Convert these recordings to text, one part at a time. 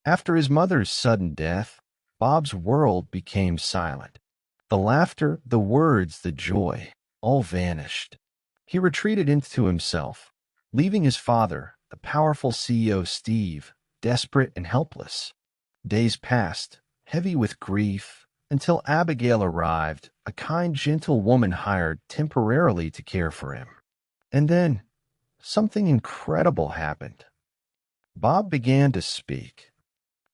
After his mother's sudden death, Bob's world became silent. The laughter, the words, the joy, all vanished. He retreated into himself, leaving his father, the powerful CEO Steve, desperate and helpless. Days passed, heavy with grief, until Abigail arrived, a kind, gentle woman hired temporarily to care for him. And then, something incredible happened. Bob began to speak.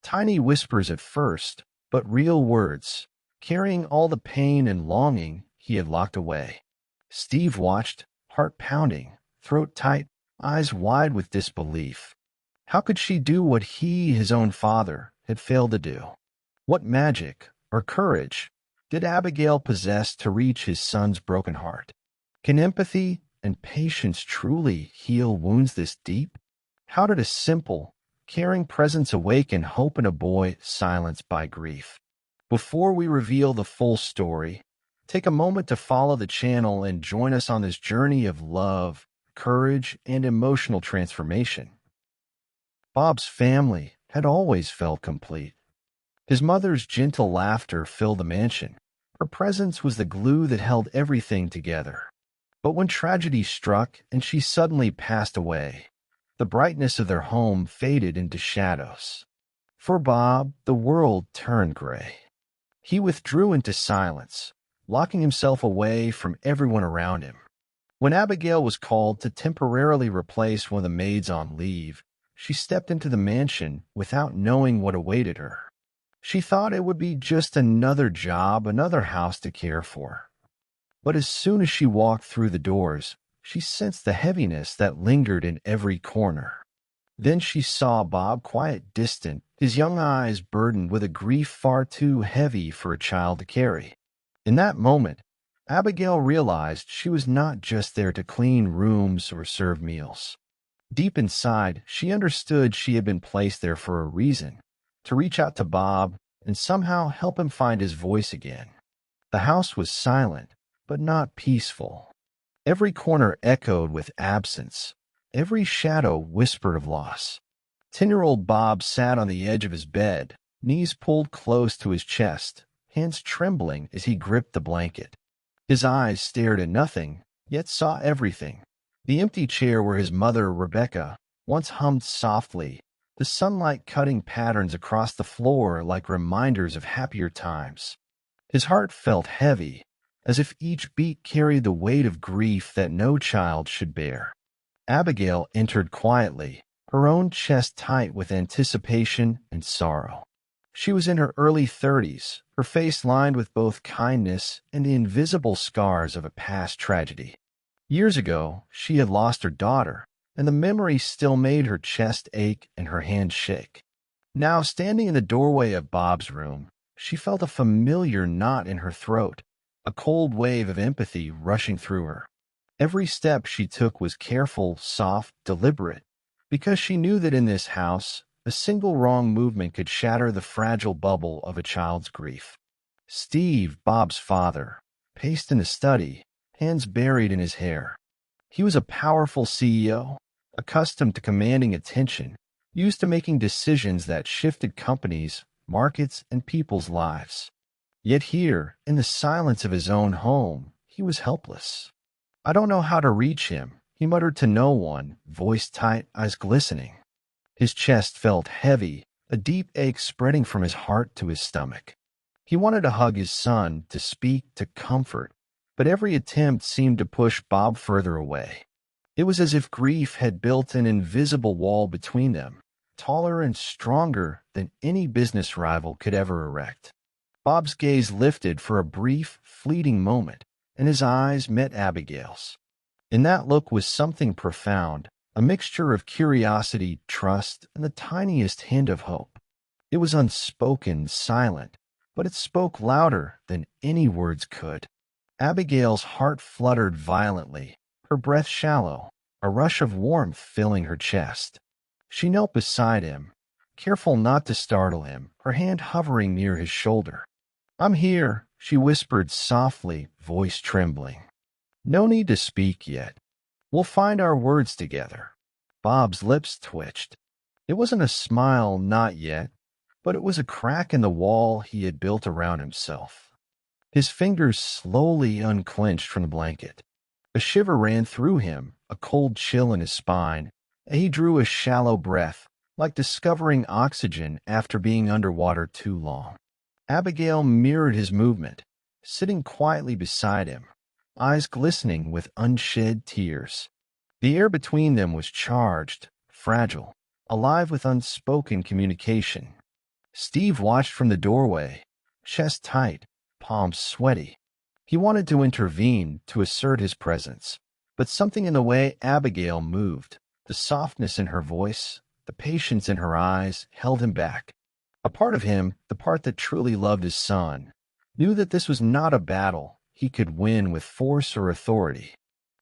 Tiny whispers at first, but real words, carrying all the pain and longing he had locked away. Steve watched, heart pounding, throat tight, eyes wide with disbelief. How could she do what he, his own father, had failed to do? What magic, or courage, did Abigail possess to reach his son's broken heart? Can empathy and patience truly heal wounds this deep? How did a simple, caring presence awaken hope in a boy silenced by grief? Before we reveal the full story, take a moment to follow the channel and join us on this journey of love, courage, and emotional transformation. Bob's family had always felt complete. His mother's gentle laughter filled the mansion. Her presence was the glue that held everything together. But when tragedy struck and she suddenly passed away, the brightness of their home faded into shadows. For Bob, the world turned gray. He withdrew into silence, locking himself away from everyone around him. When Abigail was called to temporarily replace one of the maids on leave, she stepped into the mansion without knowing what awaited her. She thought it would be just another job, another house to care for. But as soon as she walked through the doors, she sensed the heaviness that lingered in every corner. Then she saw Bob quiet, distant, his young eyes burdened with a grief far too heavy for a child to carry. In that moment, Abigail realized she was not just there to clean rooms or serve meals. Deep inside, she understood she had been placed there for a reason, to reach out to Bob and somehow help him find his voice again. The house was silent, but not peaceful. Every corner echoed with absence. Every shadow whispered of loss. 10-year-old Bob sat on the edge of his bed, knees pulled close to his chest, hands trembling as he gripped the blanket. His eyes stared at nothing, yet saw everything. The empty chair where his mother, Rebecca, once hummed softly, the sunlight cutting patterns across the floor like reminders of happier times. His heart felt heavy, as if each beat carried the weight of grief that no child should bear. Abigail entered quietly, her own chest tight with anticipation and sorrow. She was in her early 30s, her face lined with both kindness and the invisible scars of a past tragedy. Years ago, she had lost her daughter, and the memory still made her chest ache and her hands shake. Now, standing in the doorway of Bob's room, she felt a familiar knot in her throat, a cold wave of empathy rushing through her. Every step she took was careful, soft, deliberate, because she knew that in this house, a single wrong movement could shatter the fragile bubble of a child's grief. Steve, Bob's father, paced in the study, hands buried in his hair. He was a powerful CEO, accustomed to commanding attention, used to making decisions that shifted companies, markets, and people's lives. Yet here, in the silence of his own home, he was helpless. "I don't know how to reach him," he muttered to no one, voice tight, eyes glistening. His chest felt heavy, a deep ache spreading from his heart to his stomach. He wanted to hug his son, to speak, to comfort, but every attempt seemed to push Bob further away. It was as if grief had built an invisible wall between them, taller and stronger than any business rival could ever erect. Bob's gaze lifted for a brief, fleeting moment, and his eyes met Abigail's. In that look was something profound, a mixture of curiosity, trust, and the tiniest hint of hope. It was unspoken, silent, but it spoke louder than any words could. Abigail's heart fluttered violently, her breath shallow, a rush of warmth filling her chest. She knelt beside him, careful not to startle him, her hand hovering near his shoulder. "I'm here," she whispered softly, voice trembling. "No need to speak yet. We'll find our words together." Bob's lips twitched. It wasn't a smile, not yet, but it was a crack in the wall he had built around himself. His fingers slowly unclenched from the blanket. A shiver ran through him, a cold chill in his spine, and he drew a shallow breath, like discovering oxygen after being underwater too long. Abigail mirrored his movement, sitting quietly beside him, eyes glistening with unshed tears. The air between them was charged, fragile, alive with unspoken communication. Steve watched from the doorway, chest tight, palms sweaty. He wanted to intervene, to assert his presence, but something in the way Abigail moved, the softness in her voice, the patience in her eyes, held him back. A part of him, the part that truly loved his son, knew that this was not a battle he could win with force or authority.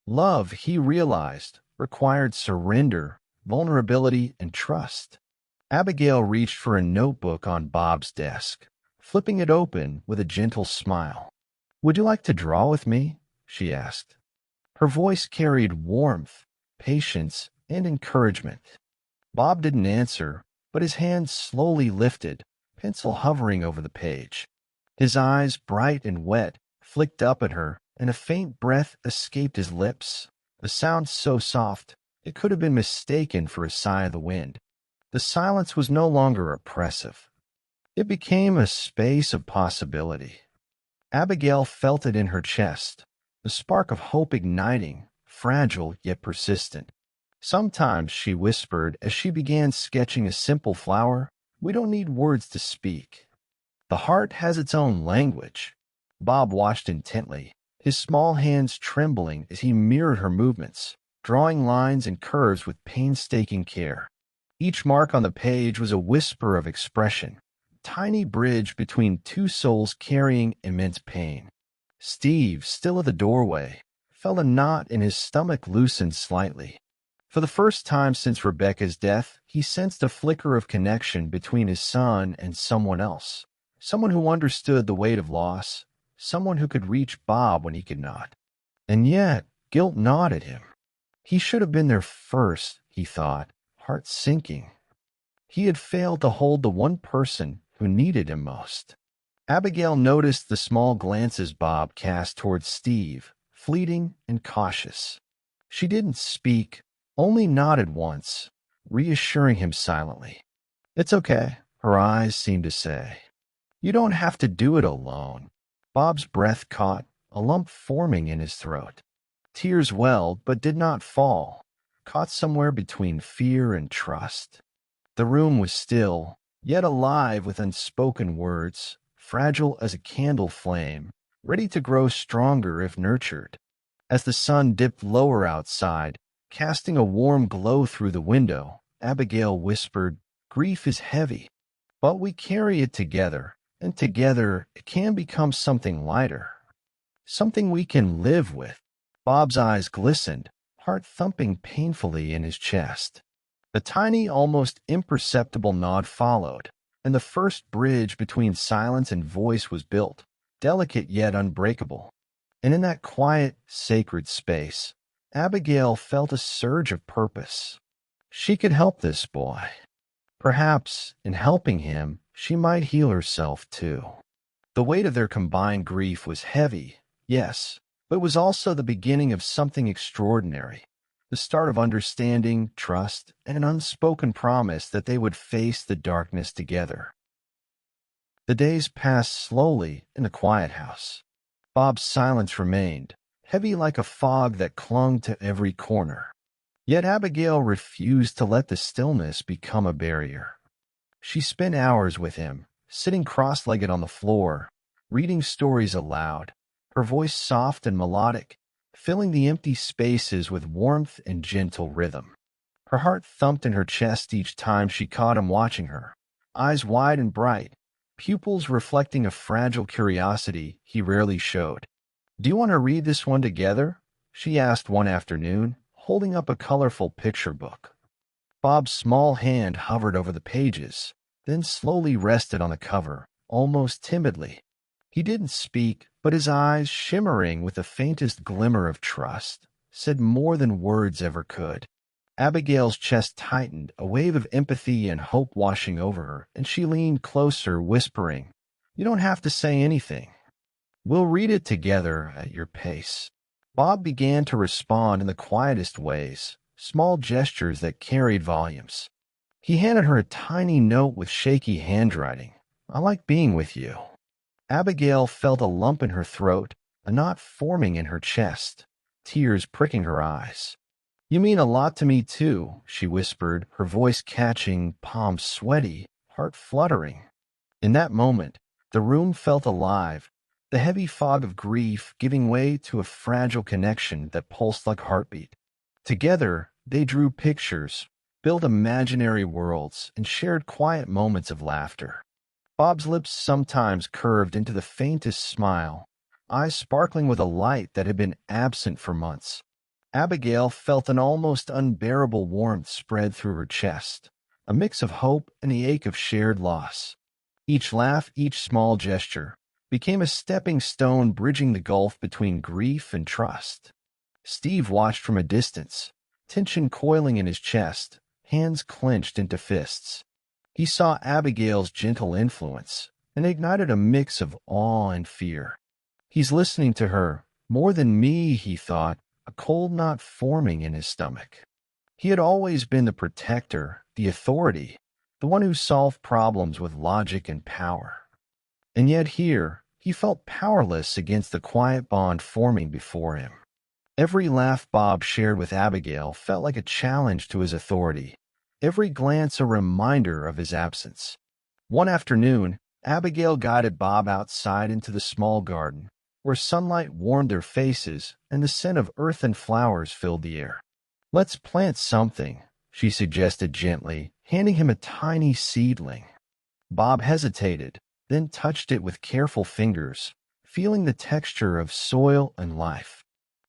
Love, he realized, required surrender, vulnerability, and trust. Abigail reached for a notebook on Bob's desk, flipping it open with a gentle smile. "Would you like to draw with me?" she asked. Her voice carried warmth, patience, and encouragement. Bob didn't answer, but his hand slowly lifted, pencil hovering over the page. His eyes, bright and wet, flicked up at her, and a faint breath escaped his lips, a sound so soft it could have been mistaken for a sigh of the wind. The silence was no longer oppressive. It became a space of possibility. Abigail felt it in her chest, the spark of hope igniting, fragile yet persistent. "Sometimes," she whispered as she began sketching a simple flower, "we don't need words to speak. The heart has its own language." Bob watched intently, his small hands trembling as he mirrored her movements, drawing lines and curves with painstaking care. Each mark on the page was a whisper of expression, a tiny bridge between two souls carrying immense pain. Steve, still at the doorway, felt a knot in his stomach loosen slightly. For the first time since Rebecca's death, he sensed a flicker of connection between his son and someone else, someone who understood the weight of loss, someone who could reach Bob when he could not. And yet, guilt gnawed at him. He should have been there first, he thought, heart sinking. He had failed to hold the one person who needed him most. Abigail noticed the small glances Bob cast towards Steve, fleeting and cautious. She didn't speak, only nodded once, reassuring him silently. "It's okay," her eyes seemed to say. "You don't have to do it alone." Bob's breath caught, a lump forming in his throat. Tears welled but did not fall, caught somewhere between fear and trust. The room was still, yet alive with unspoken words, fragile as a candle flame, ready to grow stronger if nurtured. As the sun dipped lower outside, casting a warm glow through the window, Abigail whispered, "Grief is heavy, but we carry it together, and together it can become something lighter, something we can live with." Bob's eyes glistened, heart thumping painfully in his chest. A tiny, almost imperceptible nod followed, and the first bridge between silence and voice was built, delicate yet unbreakable. And in that quiet, sacred space, Abigail felt a surge of purpose. She could help this boy. Perhaps, in helping him, she might heal herself too. The weight of their combined grief was heavy, yes, but it was also the beginning of something extraordinary, the start of understanding, trust, and an unspoken promise that they would face the darkness together. The days passed slowly in the quiet house. Bob's silence remained, heavy like a fog that clung to every corner. Yet Abigail refused to let the stillness become a barrier. She spent hours with him, sitting cross-legged on the floor, reading stories aloud, her voice soft and melodic, filling the empty spaces with warmth and gentle rhythm. Her heart thumped in her chest each time she caught him watching her, eyes wide and bright, pupils reflecting a fragile curiosity he rarely showed. "Do you want to read this one together?" she asked one afternoon, holding up a colorful picture book. Bob's small hand hovered over the pages, then slowly rested on the cover, almost timidly. He didn't speak, but his eyes, shimmering with the faintest glimmer of trust, said more than words ever could. Abigail's chest tightened, a wave of empathy and hope washing over her, and she leaned closer, whispering, "You don't have to say anything. We'll read it together at your pace." Bob began to respond in the quietest ways, small gestures that carried volumes. He handed her a tiny note with shaky handwriting. "I like being with you." Abigail felt a lump in her throat, a knot forming in her chest, tears pricking her eyes. "You mean a lot to me, too," she whispered, her voice catching, palms sweaty, heart fluttering. In that moment, the room felt alive, the heavy fog of grief giving way to a fragile connection that pulsed like heartbeat. Together, they drew pictures, built imaginary worlds, and shared quiet moments of laughter. Bob's lips sometimes curved into the faintest smile, eyes sparkling with a light that had been absent for months. Abigail felt an almost unbearable warmth spread through her chest, a mix of hope and the ache of shared loss. Each laugh, each small gesture, became a stepping stone bridging the gulf between grief and trust. Steve watched from a distance, tension coiling in his chest, hands clenched into fists. He saw Abigail's gentle influence and ignited a mix of awe and fear. "He's listening to her, more than me," he thought, a cold knot forming in his stomach. He had always been the protector, the authority, the one who solved problems with logic and power. And yet here, he felt powerless against the quiet bond forming before him. Every laugh Bob shared with Abigail felt like a challenge to his authority, every glance a reminder of his absence. One afternoon, Abigail guided Bob outside into the small garden, where sunlight warmed their faces and the scent of earth and flowers filled the air. "Let's plant something," she suggested gently, handing him a tiny seedling. Bob hesitated, then touched it with careful fingers, feeling the texture of soil and life.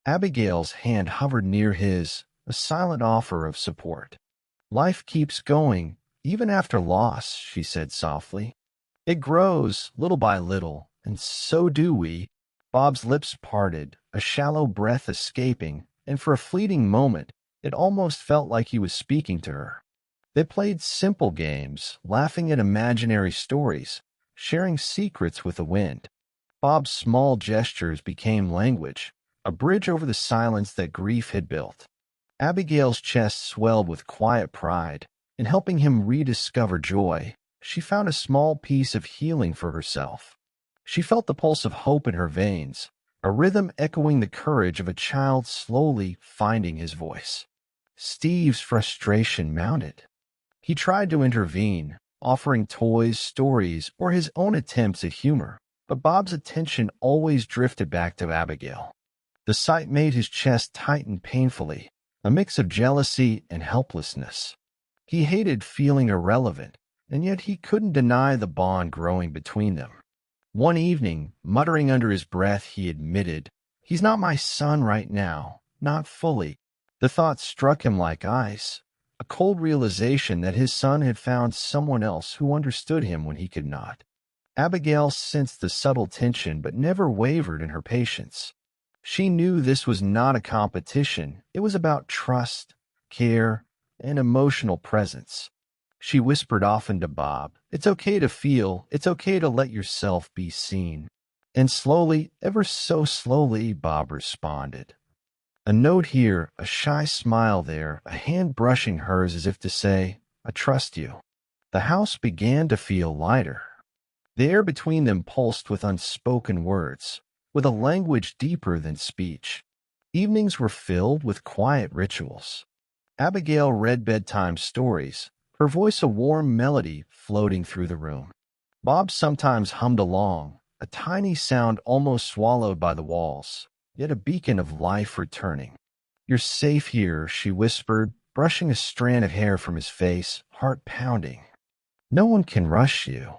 Abigail's hand hovered near his, a silent offer of support. "Life keeps going, even after loss," she said softly. "It grows, little by little, and so do we." Bob's lips parted, a shallow breath escaping, and for a fleeting moment, it almost felt like he was speaking to her. They played simple games, laughing at imaginary stories, sharing secrets with the wind. Bob's small gestures became language, a bridge over the silence that grief had built. Abigail's chest swelled with quiet pride. In helping him rediscover joy, she found a small piece of healing for herself. She felt the pulse of hope in her veins, a rhythm echoing the courage of a child slowly finding his voice. Steve's frustration mounted. He tried to intervene, offering toys, stories, or his own attempts at humor, but Bob's attention always drifted back to Abigail. The sight made his chest tighten painfully, a mix of jealousy and helplessness. He hated feeling irrelevant, and yet he couldn't deny the bond growing between them. One evening, muttering under his breath, he admitted, "He's not my son right now, not fully." The thought struck him like ice, a cold realization that his son had found someone else who understood him when he could not. Abigail sensed the subtle tension but never wavered in her patience. She knew this was not a competition. It was about trust, care, and emotional presence. She whispered often to Bob, "It's okay to feel, it's okay to let yourself be seen." And slowly, ever so slowly, Bob responded. A note here, a shy smile there, a hand brushing hers as if to say, "I trust you." The house began to feel lighter. The air between them pulsed with unspoken words, with a language deeper than speech. Evenings were filled with quiet rituals. Abigail read bedtime stories, her voice a warm melody floating through the room. Bob sometimes hummed along, a tiny sound almost swallowed by the walls, yet a beacon of life returning. "You're safe here," she whispered, brushing a strand of hair from his face, heart pounding. "No one can rush you.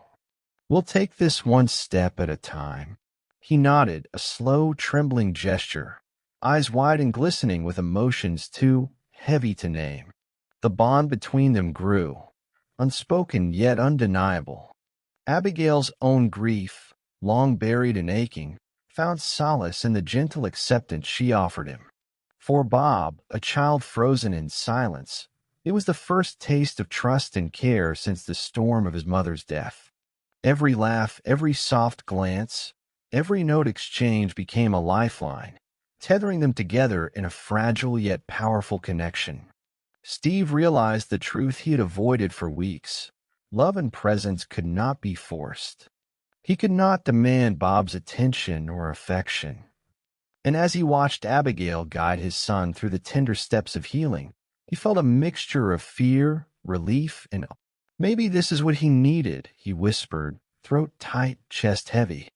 We'll take this one step at a time." He nodded, a slow, trembling gesture, eyes wide and glistening with emotions too heavy to name. The bond between them grew, unspoken yet undeniable. Abigail's own grief, long buried and aching, found solace in the gentle acceptance she offered him. For Bob, a child frozen in silence, it was the first taste of trust and care since the storm of his mother's death. Every laugh, every soft glance, every note exchange became a lifeline, tethering them together in a fragile yet powerful connection. Steve realized the truth he had avoided for weeks. Love and presence could not be forced. He could not demand Bob's attention or affection. And as he watched Abigail guide his son through the tender steps of healing, he felt a mixture of fear, relief, and hope. Maybe this is what he needed, he whispered, throat tight, chest heavy.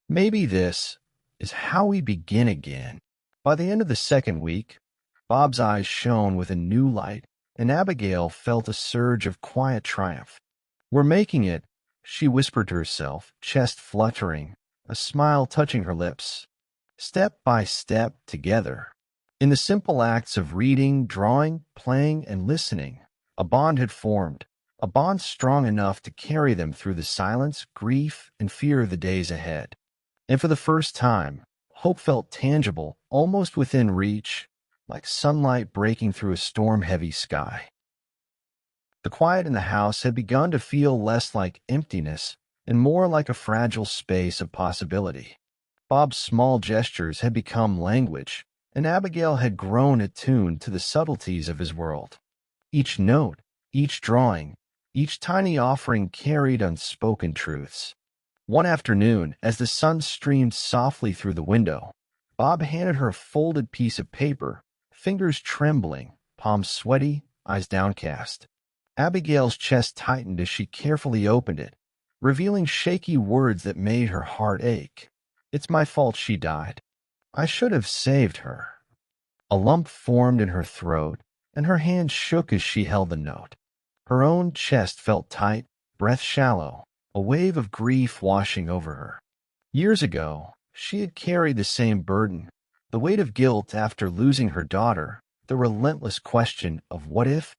Maybe this is how we begin again. By the end of the second week, Bob's eyes shone with a new light, and Abigail felt a surge of quiet triumph. "We're making it," she whispered to herself, chest fluttering, a smile touching her lips. Step by step, together. In the simple acts of reading, drawing, playing, and listening, a bond had formed, a bond strong enough to carry them through the silence, grief, and fear of the days ahead. And for the first time, hope felt tangible, almost within reach, like sunlight breaking through a storm-heavy sky. The quiet in the house had begun to feel less like emptiness and more like a fragile space of possibility. Bob's small gestures had become language, and Abigail had grown attuned to the subtleties of his world. Each note, each drawing, each tiny offering carried unspoken truths. One afternoon, as the sun streamed softly through the window, Bob handed her a folded piece of paper, fingers trembling, palms sweaty, eyes downcast. Abigail's chest tightened as she carefully opened it, revealing shaky words that made her heart ache. "It's my fault she died. I should have saved her." A lump formed in her throat, and her hand shook as she held the note. Her own chest felt tight, breath shallow, a wave of grief washing over her. Years ago, she had carried the same burden, the weight of guilt after losing her daughter, the relentless question of what if?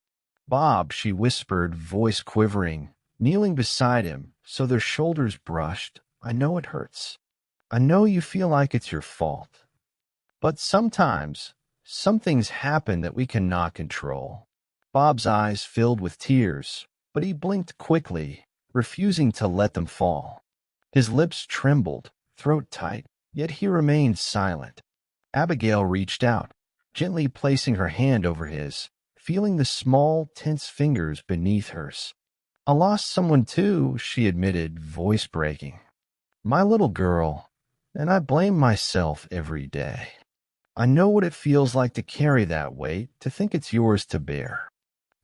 "Bob," she whispered, voice quivering, kneeling beside him so their shoulders brushed, "I know it hurts. I know you feel like it's your fault. But sometimes, some things happen that we cannot control." Bob's eyes filled with tears, but he blinked quickly, refusing to let them fall. His lips trembled, throat tight, yet he remained silent. Abigail reached out, gently placing her hand over his, feeling the small, tense fingers beneath hers. "I lost someone too," she admitted, voice breaking. "My little girl. And I blame myself every day. I know what it feels like to carry that weight, to think it's yours to bear.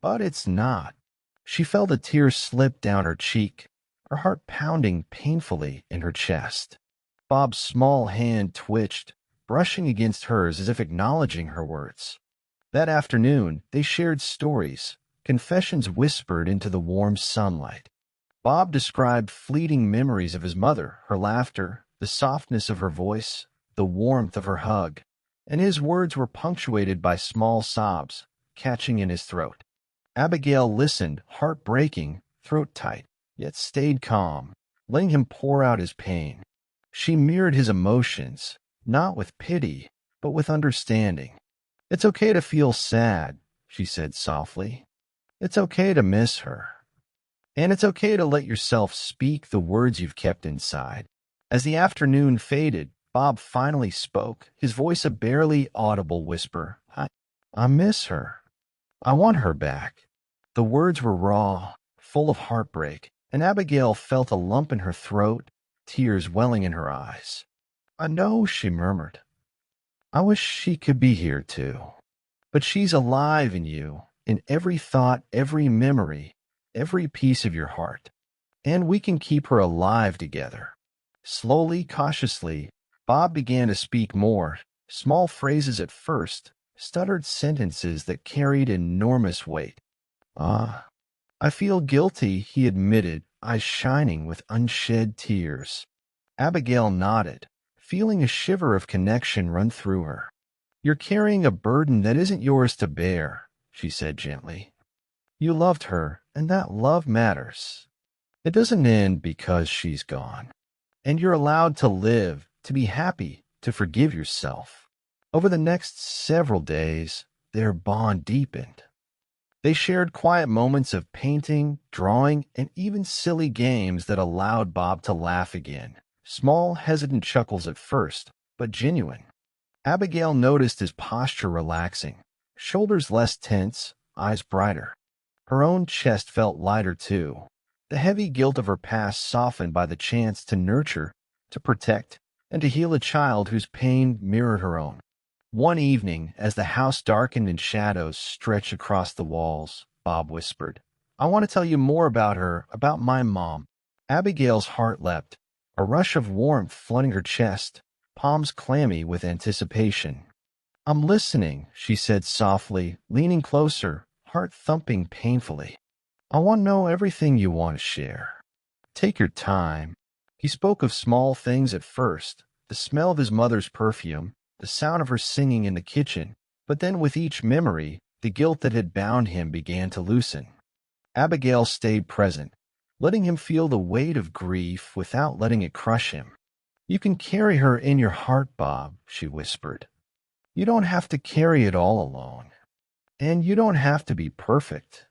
But it's not." She felt a tear slip down her cheek, her heart pounding painfully in her chest. Bob's small hand twitched, brushing against hers as if acknowledging her words. That afternoon, they shared stories, confessions whispered into the warm sunlight. Bob described fleeting memories of his mother, her laughter, the softness of her voice, the warmth of her hug, and his words were punctuated by small sobs, catching in his throat. Abigail listened, heart-breaking, throat tight, yet stayed calm, letting him pour out his pain. She mirrored his emotions, not with pity, but with understanding. "It's okay to feel sad," she said softly. "It's okay to miss her. And it's okay to let yourself speak the words you've kept inside." As the afternoon faded, Bob finally spoke, his voice a barely audible whisper. I miss her. I want her back." The words were raw, full of heartbreak, and Abigail felt a lump in her throat, tears welling in her eyes. "I know," she murmured. "I wish she could be here too. But she's alive in you, in every thought, every memory, every piece of your heart. And we can keep her alive together." Slowly, cautiously, Bob began to speak more, small phrases at first, stuttered sentences that carried enormous weight. I feel guilty," he admitted, eyes shining with unshed tears. Abigail nodded, feeling a shiver of connection run through her. "You're carrying a burden that isn't yours to bear," she said gently. "You loved her, and that love matters. It doesn't end because she's gone. And you're allowed to live, to be happy, to forgive yourself. Over the next several days, their bond deepened. They shared quiet moments of painting, drawing, and even silly games that allowed Bob to laugh again. Small, hesitant chuckles at first, but genuine. Abigail noticed his posture relaxing, shoulders less tense, eyes brighter. Her own chest felt lighter too. The heavy guilt of her past softened by the chance to nurture, to protect, and to heal a child whose pain mirrored her own. One evening, as the house darkened and shadows stretched across the walls, Bob whispered, "I want to tell you more about her, about my mom." Abigail's heart leapt, a rush of warmth flooding her chest, palms clammy with anticipation. "I'm listening," she said softly, leaning closer, heart thumping painfully. "I want to know everything you want to share. Take your time." He spoke of small things at first, the smell of his mother's perfume, the sound of her singing in the kitchen, but then with each memory, the guilt that had bound him began to loosen. Abigail stayed present, letting him feel the weight of grief without letting it crush him. "You can carry her in your heart, Bob," she whispered. "You don't have to carry it all alone. And you don't have to be perfect.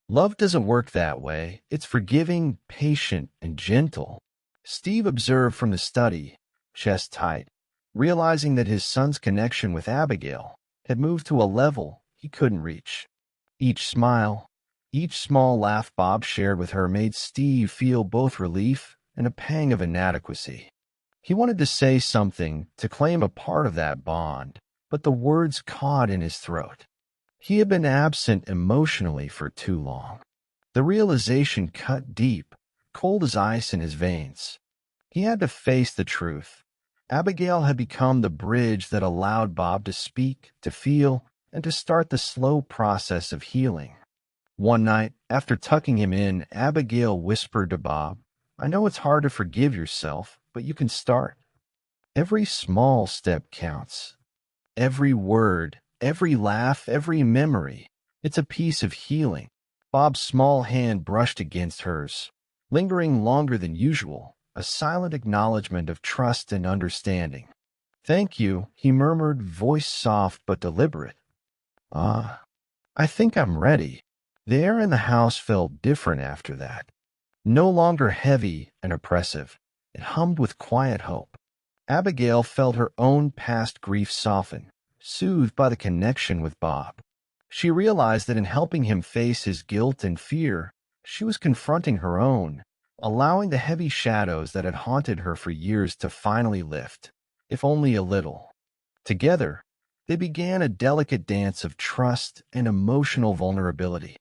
Love doesn't work that way. It's forgiving, patient, and gentle." Steve observed from the study, chest tight, realizing that his son's connection with Abigail had moved to a level he couldn't reach. Each smile, each small laugh Bob shared with her made Steve feel both relief and a pang of inadequacy. He wanted to say something, to claim a part of that bond, but the words caught in his throat. He had been absent emotionally for too long. The realization cut deep, cold as ice in his veins. He had to face the truth. Abigail had become the bridge that allowed Bob to speak, to feel, and to start the slow process of healing. One night, after tucking him in, Abigail whispered to Bob, "I know it's hard to forgive yourself, but you can start. Every small step counts. Every word, every laugh, every memory. It's a piece of healing." Bob's small hand brushed against hers, lingering longer than usual, a silent acknowledgement of trust and understanding. "Thank you," he murmured, voice soft but deliberate. I think I'm ready." The air in the house felt different after that. No longer heavy and oppressive. It hummed with quiet hope. Abigail felt her own past grief soften, soothed by the connection with Bob. She realized that in helping him face his guilt and fear, she was confronting her own, allowing the heavy shadows that had haunted her for years to finally lift, if only a little. Together, they began a delicate dance of trust and emotional vulnerability.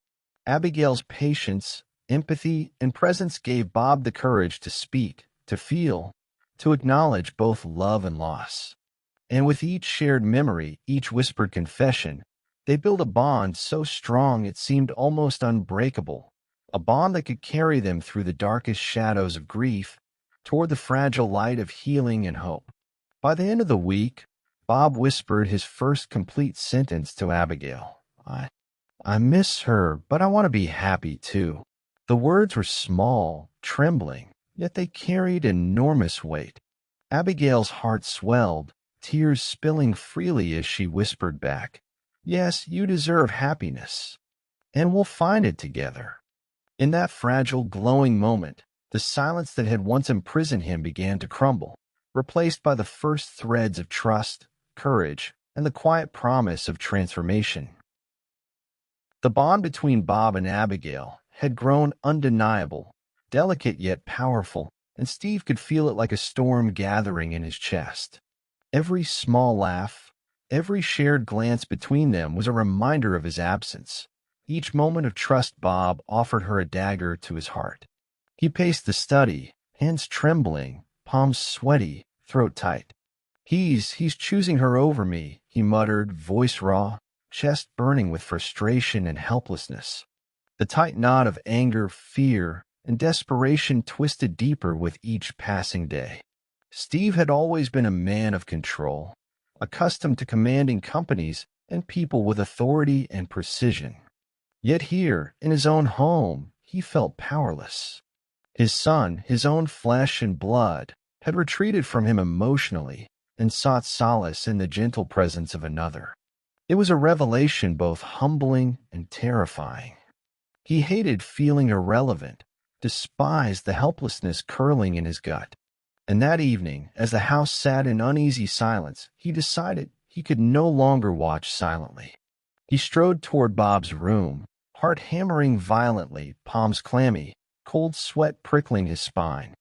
Abigail's patience, empathy, and presence gave Bob the courage to speak, to feel, to acknowledge both love and loss. And with each shared memory, each whispered confession, they built a bond so strong it seemed almost unbreakable, a bond that could carry them through the darkest shadows of grief toward the fragile light of healing and hope. By the end of the week, Bob whispered his first complete sentence to Abigail. I miss her, but I want to be happy too." The words were small, trembling, yet they carried enormous weight. Abigail's heart swelled, tears spilling freely as she whispered back, "Yes, you deserve happiness. And we'll find it together." In that fragile, glowing moment, the silence that had once imprisoned him began to crumble, replaced by the first threads of trust, courage, and the quiet promise of transformation. The bond between Bob and Abigail had grown undeniable, delicate yet powerful, and Steve could feel it like a storm gathering in his chest. Every small laugh, every shared glance between them was a reminder of his absence. Each moment of trust Bob offered her a dagger to his heart. He paced the study, hands trembling, palms sweaty, throat tight. He's choosing her over me," he muttered, voice raw, chest burning with frustration and helplessness. The tight knot of anger, fear, and desperation twisted deeper with each passing day. Steve had always been a man of control, accustomed to commanding companies and people with authority and precision. Yet here, in his own home, he felt powerless. His son, his own flesh and blood, had retreated from him emotionally, and sought solace in the gentle presence of another. It was a revelation both humbling and terrifying. He hated feeling irrelevant, despised the helplessness curling in his gut. And that evening, as the house sat in uneasy silence, he decided he could no longer watch silently. He strode toward Bob's room, heart hammering violently, palms clammy, cold sweat prickling his spine.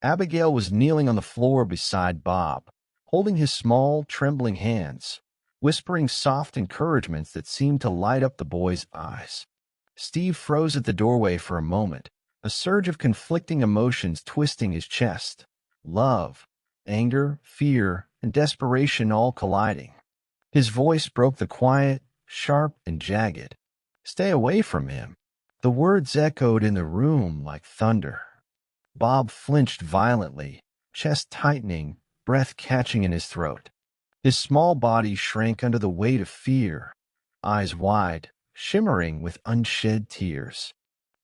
Abigail was kneeling on the floor beside Bob, holding his small, trembling hands, whispering soft encouragements that seemed to light up the boy's eyes. Steve froze at the doorway for a moment, a surge of conflicting emotions twisting his chest. Love, anger, fear, and desperation all colliding. His voice broke the quiet, sharp and jagged. "Stay away from him." The words echoed in the room like thunder. Bob flinched violently, chest tightening, breath catching in his throat. His small body shrank under the weight of fear, eyes wide, shimmering with unshed tears.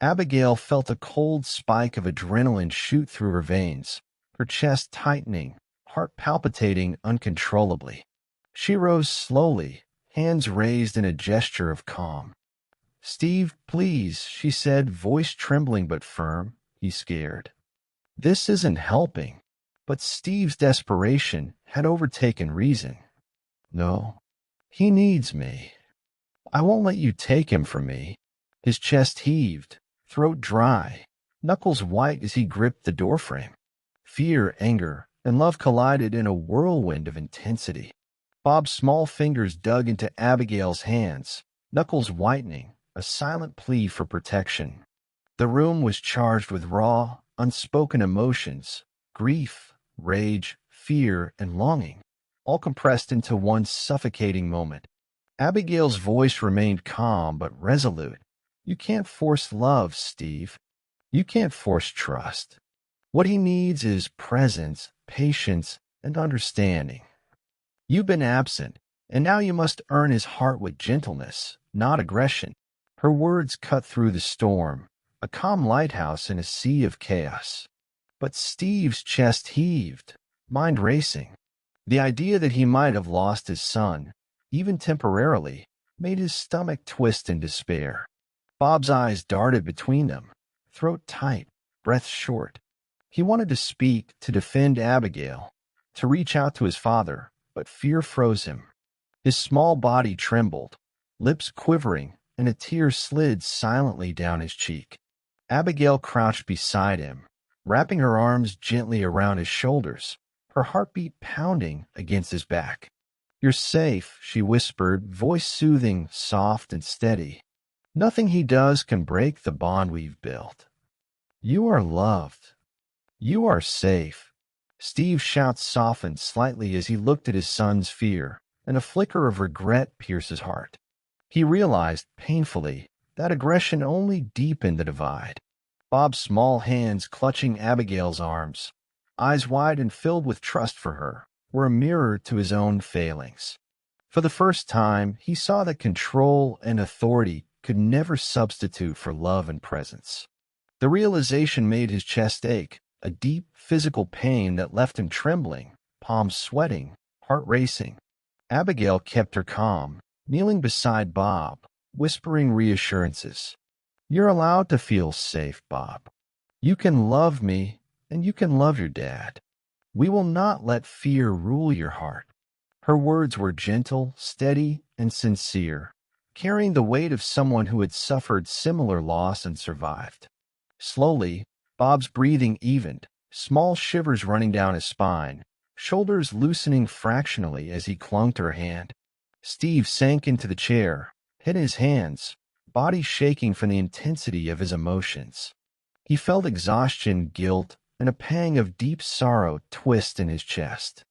Abigail felt a cold spike of adrenaline shoot through her veins, her chest tightening, heart palpitating uncontrollably. She rose slowly, hands raised in a gesture of calm. "Steve, please," she said, voice trembling but firm. He's scared. This isn't helping. But Steve's desperation had overtaken reason. "No, he needs me. I won't let you take him from me." His chest heaved, throat dry, knuckles white as he gripped the doorframe. Fear, anger, and love collided in a whirlwind of intensity. Bob's small fingers dug into Abigail's hands, knuckles whitening, a silent plea for protection. The room was charged with raw, unspoken emotions, grief, rage, fear, and longing, all compressed into one suffocating moment. Abigail's voice remained calm but resolute. "You can't force love, Steve. You can't force trust. What he needs is presence, patience, and understanding. You've been absent, and now you must earn his heart with gentleness, not aggression." Her words cut through the storm, a calm lighthouse in a sea of chaos. But Steve's chest heaved, mind racing. The idea that he might have lost his son, even temporarily, made his stomach twist in despair. Bob's eyes darted between them, throat tight, breath short. He wanted to speak, to defend Abigail, to reach out to his father, but fear froze him. His small body trembled, lips quivering, and a tear slid silently down his cheek. Abigail crouched beside him, wrapping her arms gently around his shoulders, her heartbeat pounding against his back. "You're safe," she whispered, voice soothing, soft and steady. "Nothing he does can break the bond we've built. You are loved. You are safe." Steve's shout softened slightly as he looked at his son's fear, and a flicker of regret pierced his heart. He realized, painfully, that aggression only deepened the divide. Bob's small hands clutching Abigail's arms, eyes wide and filled with trust for her, were a mirror to his own failings. For the first time, he saw that control and authority could never substitute for love and presence. The realization made his chest ache, a deep physical pain that left him trembling, palms sweating, heart racing. Abigail kept her calm, kneeling beside Bob, whispering reassurances. "You're allowed to feel safe, Bob. You can love me, and you can love your dad. We will not let fear rule your heart." Her words were gentle, steady, and sincere, carrying the weight of someone who had suffered similar loss and survived. Slowly, Bob's breathing evened, small shivers running down his spine, shoulders loosening fractionally as he clung to her hand. Steve sank into the chair, hid his hands, body shaking from the intensity of his emotions. He felt exhaustion, guilt, and a pang of deep sorrow twist in his chest.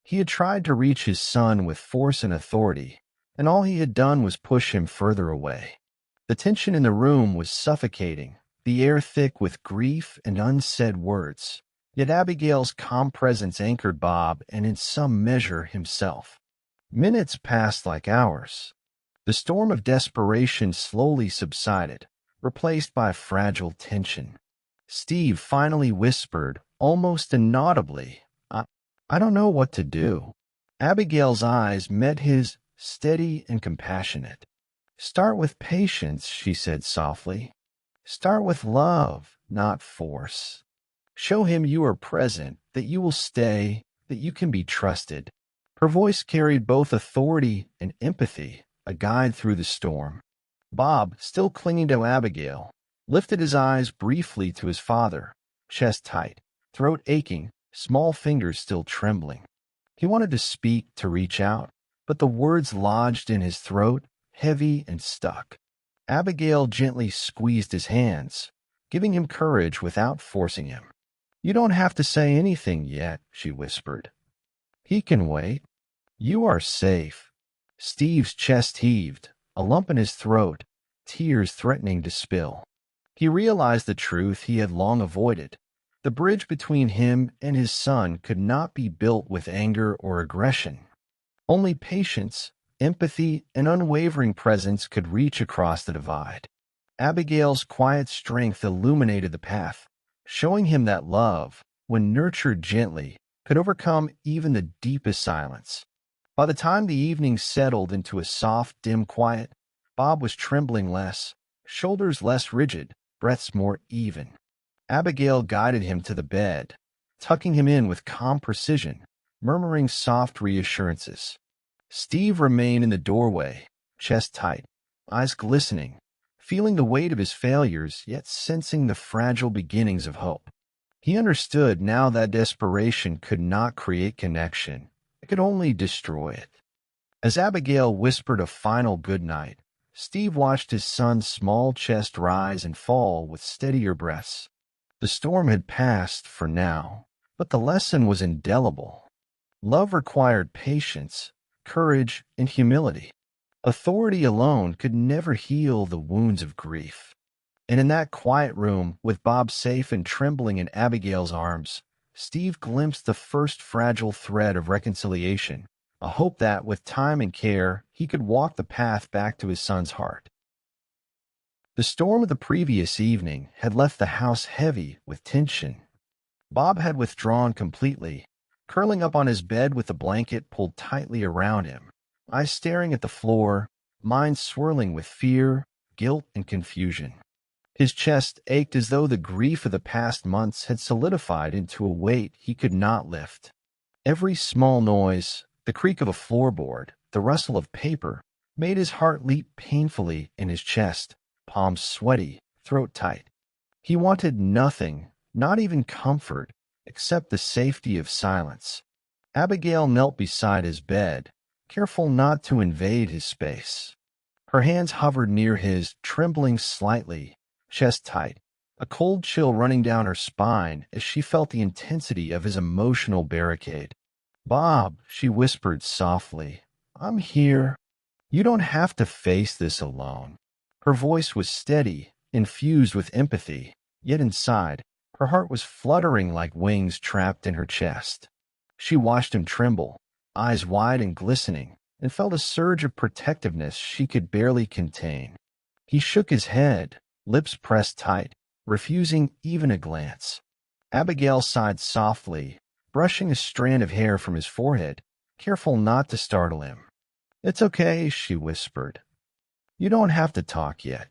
He had tried to reach his son with force and authority, and all he had done was push him further away. The tension in the room was suffocating, the air thick with grief and unsaid words. Yet Abigail's calm presence anchored Bob and in some measure himself. Minutes passed like hours. The storm of desperation slowly subsided, replaced by fragile tension. Steve finally whispered, almost inaudibly, I don't know what to do." Abigail's eyes met his, steady and compassionate. "Start with patience," she said softly. "Start with love, not force. Show him you are present, that you will stay, that you can be trusted." Her voice carried both authority and empathy, a guide through the storm. Bob, still clinging to Abigail, lifted his eyes briefly to his father, chest tight, throat aching, small fingers still trembling. He wanted to speak, to reach out, but the words lodged in his throat, heavy and stuck. Abigail gently squeezed his hands, giving him courage without forcing him. "You don't have to say anything yet," she whispered. "He can wait. You are safe." Steve's chest heaved, a lump in his throat, tears threatening to spill. He realized the truth he had long avoided. The bridge between him and his son could not be built with anger or aggression. Only patience, empathy, and unwavering presence could reach across the divide. Abigail's quiet strength illuminated the path, showing him that love, when nurtured gently, could overcome even the deepest silence. By the time the evening settled into a soft, dim quiet, Bob was trembling less, shoulders less rigid, breaths more even. Abigail guided him to the bed, tucking him in with calm precision, murmuring soft reassurances. Steve remained in the doorway, chest tight, eyes glistening, feeling the weight of his failures, yet sensing the fragile beginnings of hope. He understood now that desperation could not create connection. It could only destroy it. As Abigail whispered a final good night, Steve watched his son's small chest rise and fall with steadier breaths. The storm had passed for now, but the lesson was indelible. Love required patience, courage, and humility. Authority alone could never heal the wounds of grief. And in that quiet room, with Bob safe and trembling in Abigail's arms, Steve glimpsed the first fragile thread of reconciliation, a hope that, with time and care, he could walk the path back to his son's heart. The storm of the previous evening had left the house heavy with tension. Bob had withdrawn completely, curling up on his bed with the blanket pulled tightly around him, eyes staring at the floor, mind swirling with fear, guilt, and confusion. His chest ached as though the grief of the past months had solidified into a weight he could not lift. Every small noise, the creak of a floorboard, the rustle of paper, made his heart leap painfully in his chest, palms sweaty, throat tight. He wanted nothing, not even comfort, except the safety of silence. Abigail knelt beside his bed, careful not to invade his space. Her hands hovered near his, trembling slightly, chest tight, a cold chill running down her spine as she felt the intensity of his emotional barricade. "Bob," she whispered softly, "I'm here. You don't have to face this alone." Her voice was steady, infused with empathy, yet inside, her heart was fluttering like wings trapped in her chest. She watched him tremble, eyes wide and glistening, and felt a surge of protectiveness she could barely contain. He shook his head, lips pressed tight, refusing even a glance. Abigail sighed softly, brushing a strand of hair from his forehead, careful not to startle him. "It's okay," she whispered. "You don't have to talk yet.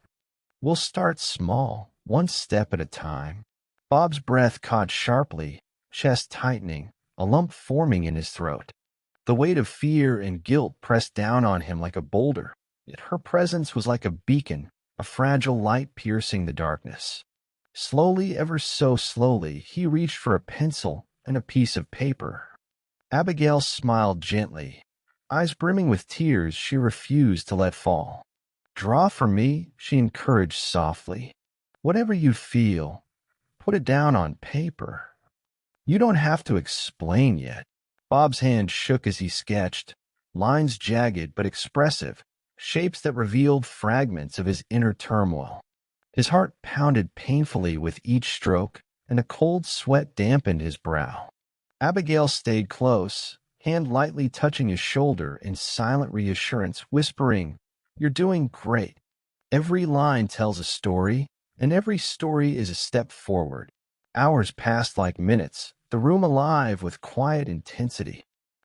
We'll start small, one step at a time." Bob's breath caught sharply, chest tightening, a lump forming in his throat. The weight of fear and guilt pressed down on him like a boulder, yet her presence was like a beacon, a fragile light piercing the darkness. Slowly, ever so slowly, he reached for a pencil and a piece of paper. Abigail smiled gently. Eyes brimming with tears she refused to let fall. "Draw for me," she encouraged softly. "Whatever you feel, put it down on paper. You don't have to explain yet." Bob's hand shook as he sketched, lines jagged but expressive, shapes that revealed fragments of his inner turmoil. His heart pounded painfully with each stroke, and a cold sweat dampened his brow. Abigail stayed close, hand lightly touching his shoulder in silent reassurance, whispering, "You're doing great. Every line tells a story, and every story is a step forward." Hours passed like minutes, the room alive with quiet intensity.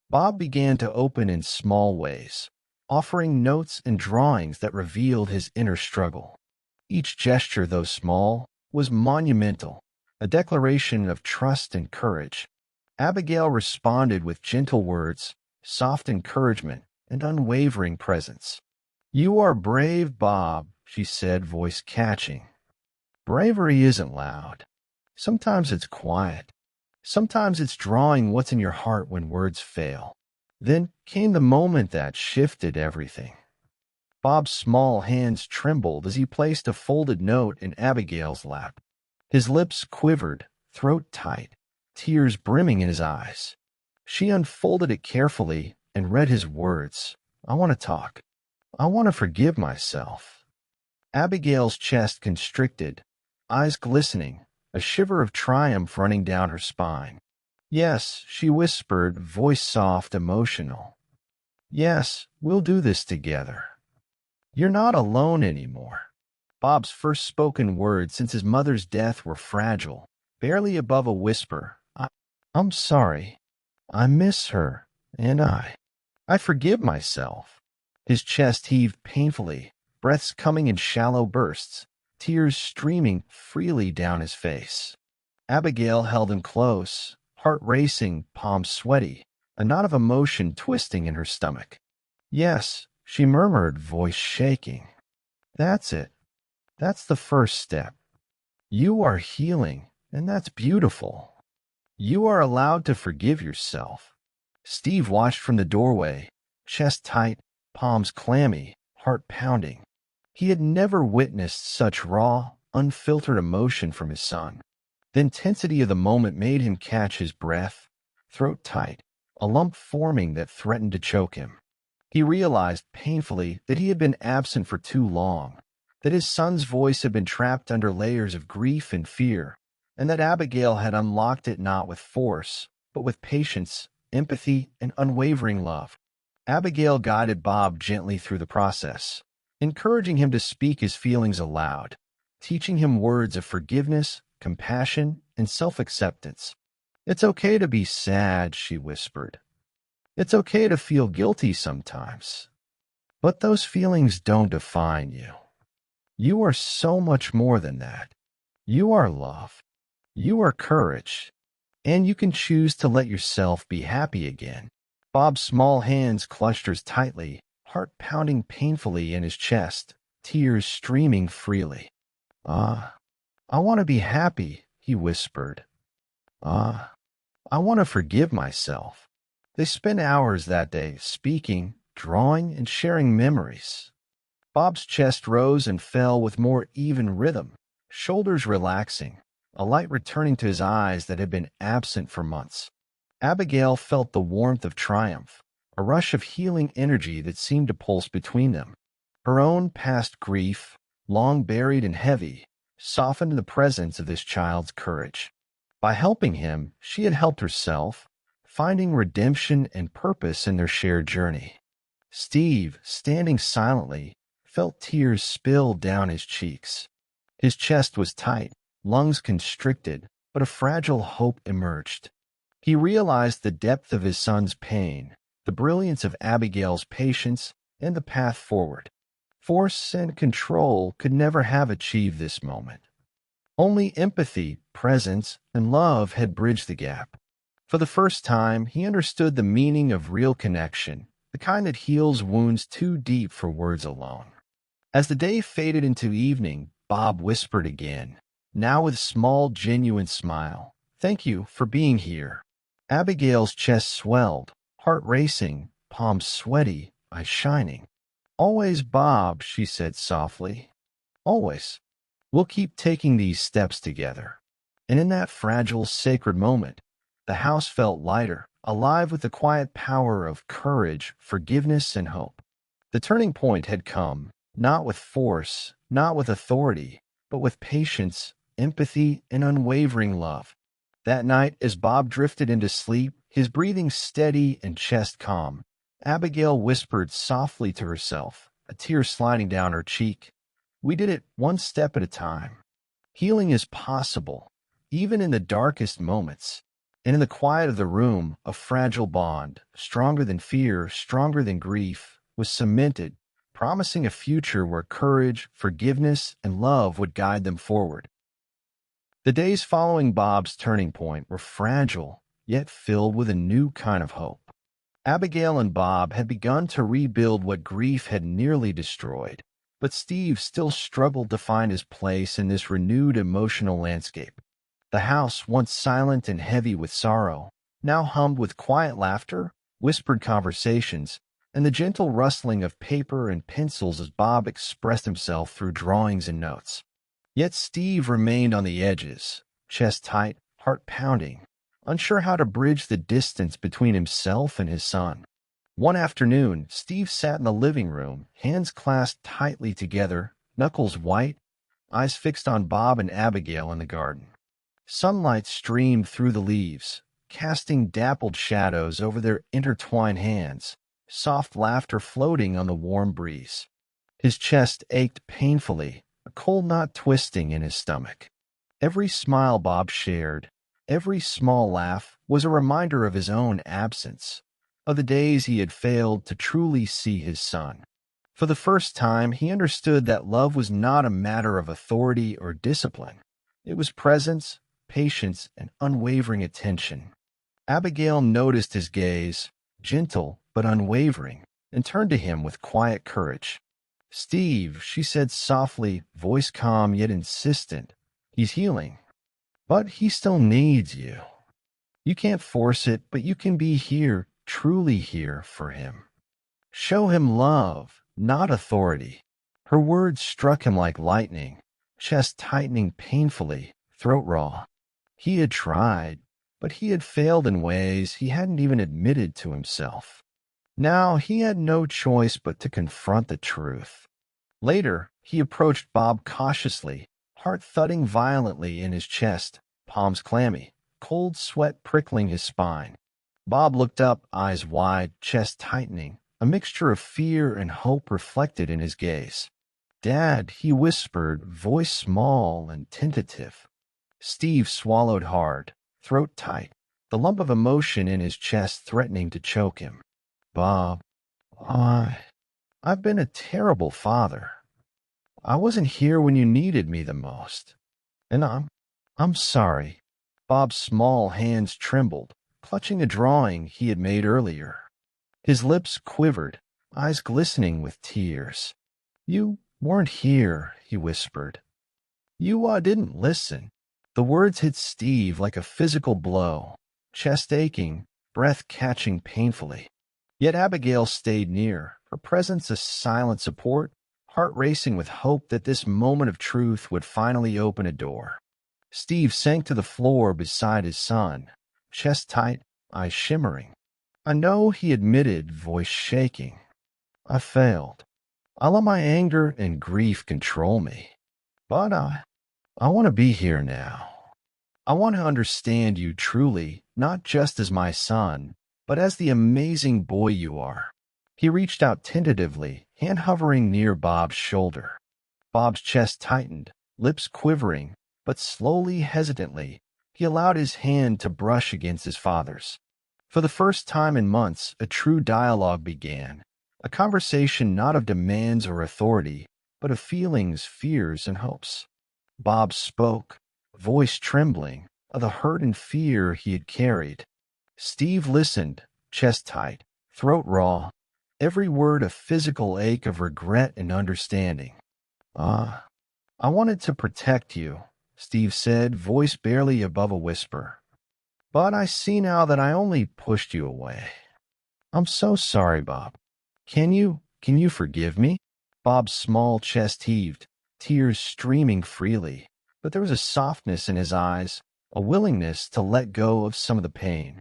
Bob began to open in small ways, offering notes and drawings that revealed his inner struggle. Each gesture, though small, was monumental, a declaration of trust and courage. Abigail responded with gentle words, soft encouragement, and unwavering presence. "You are brave, Bob," she said, voice catching. "Bravery isn't loud. Sometimes it's quiet. Sometimes it's drawing what's in your heart when words fail." Then came the moment that shifted everything. Bob's small hands trembled as he placed a folded note in Abigail's lap. His lips quivered, throat tight, tears brimming in his eyes. She unfolded it carefully and read his words. "I want to talk. I want to forgive myself." Abigail's chest constricted, eyes glistening, a shiver of triumph running down her spine. "Yes," she whispered, voice soft, emotional. "Yes, we'll do this together. You're not alone anymore." Bob's first spoken words since his mother's death were fragile, barely above a whisper. I'm sorry. I miss her, and I forgive myself." His chest heaved painfully, breaths coming in shallow bursts, tears streaming freely down his face. Abigail held him close, heart racing, palms sweaty, a knot of emotion twisting in her stomach. "Yes," she murmured, voice shaking. "That's it. That's the first step. You are healing, and that's beautiful. You are allowed to forgive yourself." Steve watched from the doorway, chest tight, palms clammy, heart pounding. He had never witnessed such raw, unfiltered emotion from his son. The intensity of the moment made him catch his breath, throat tight, a lump forming that threatened to choke him. He realized painfully that he had been absent for too long, that his son's voice had been trapped under layers of grief and fear, and that Abigail had unlocked it not with force, but with patience, empathy, and unwavering love. Abigail guided Bob gently through the process, encouraging him to speak his feelings aloud, teaching him words of forgiveness, compassion, and self-acceptance. "It's okay to be sad," she whispered. "It's okay to feel guilty sometimes. But those feelings don't define you. You are so much more than that. You are love. You are courage. And you can choose to let yourself be happy again." Bob's small hands clutched hers tightly, heart pounding painfully in his chest, tears streaming freely. I want to be happy," he whispered. I want to forgive myself." They spent hours that day speaking, drawing, and sharing memories. Bob's chest rose and fell with more even rhythm, shoulders relaxing, a light returning to his eyes that had been absent for months. Abigail felt the warmth of triumph, a rush of healing energy that seemed to pulse between them. Her own past grief, long buried and heavy, softened in the presence of this child's courage. By helping him, she had helped herself, finding redemption and purpose in their shared journey. Steve, standing silently, felt tears spill down his cheeks. His chest was tight, lungs constricted, but a fragile hope emerged. He realized the depth of his son's pain, the brilliance of Abigail's patience, and the path forward. Force and control could never have achieved this moment. Only empathy, presence, and love had bridged the gap. For the first time, he understood the meaning of real connection, the kind that heals wounds too deep for words alone. As the day faded into evening, Bob whispered again, now with a small, genuine smile, "Thank you for being here." Abigail's chest swelled, heart racing, palms sweaty, eyes shining. "Always, Bob," she said softly. "Always. We'll keep taking these steps together." And in that fragile, sacred moment, the house felt lighter, alive with the quiet power of courage, forgiveness, and hope. The turning point had come, not with force, not with authority, but with patience, empathy, and unwavering love. That night, as Bob drifted into sleep, his breathing steady and chest calm, Abigail whispered softly to herself, a tear sliding down her cheek, "We did it one step at a time. Healing is possible, even in the darkest moments. And in the quiet of the room, a fragile bond, stronger than fear, stronger than grief, was cemented, promising a future where courage, forgiveness, and love would guide them forward. The days following Bob's turning point were fragile, yet filled with a new kind of hope. Abigail and Bob had begun to rebuild what grief had nearly destroyed, but Steve still struggled to find his place in this renewed emotional landscape. The house, once silent and heavy with sorrow, now hummed with quiet laughter, whispered conversations, and the gentle rustling of paper and pencils as Bob expressed himself through drawings and notes. Yet Steve remained on the edges, chest tight, heart pounding, unsure how to bridge the distance between himself and his son. One afternoon, Steve sat in the living room, hands clasped tightly together, knuckles white, eyes fixed on Bob and Abigail in the garden. Sunlight streamed through the leaves, casting dappled shadows over their intertwined hands, soft laughter floating on the warm breeze. His chest ached painfully, a cold knot twisting in his stomach. Every smile Bob shared, every small laugh, was a reminder of his own absence, of the days he had failed to truly see his son. For the first time, he understood that love was not a matter of authority or discipline. It was presence, patience, and unwavering attention. Abigail noticed his gaze, gentle but unwavering, and turned to him with quiet courage. "Steve," she said softly, voice calm yet insistent, "he's healing. But he still needs you. You can't force it, but you can be here, truly here for him. Show him love, not authority." Her words struck him like lightning, chest tightening painfully, throat raw. He had tried, but he had failed in ways he hadn't even admitted to himself. Now he had no choice but to confront the truth. Later, he approached Bob cautiously, heart thudding violently in his chest, palms clammy, cold sweat prickling his spine. Bob looked up, eyes wide, chest tightening, a mixture of fear and hope reflected in his gaze. "Dad," he whispered, voice small and tentative. Steve swallowed hard, throat tight, the lump of emotion in his chest threatening to choke him. "Bob, I've been a terrible father. I wasn't here when you needed me the most. And I'm sorry." Bob's small hands trembled, clutching a drawing he had made earlier. His lips quivered, eyes glistening with tears. "You weren't here," he whispered. "You didn't listen." The words hit Steve like a physical blow, chest aching, breath catching painfully. Yet Abigail stayed near, her presence a silent support, heart racing with hope that this moment of truth would finally open a door. Steve sank to the floor beside his son, chest tight, eyes shimmering. "I know," he admitted, voice shaking. "I failed. I let my anger and grief control me. But I want to be here now. I want to understand you truly, not just as my son, but as the amazing boy you are." He reached out tentatively, hand hovering near Bob's shoulder. Bob's chest tightened, lips quivering, but slowly, hesitantly, he allowed his hand to brush against his father's. For the first time in months, a true dialogue began, a conversation not of demands or authority, but of feelings, fears, and hopes. Bob spoke, voice trembling, of the hurt and fear he had carried. Steve listened, chest tight, throat raw, every word a physical ache of regret and understanding. "I wanted to protect you," Steve said, voice barely above a whisper. "But I see now that I only pushed you away. I'm so sorry, Bob. Can you forgive me?" Bob's small chest heaved, tears streaming freely, but there was a softness in his eyes, a willingness to let go of some of the pain.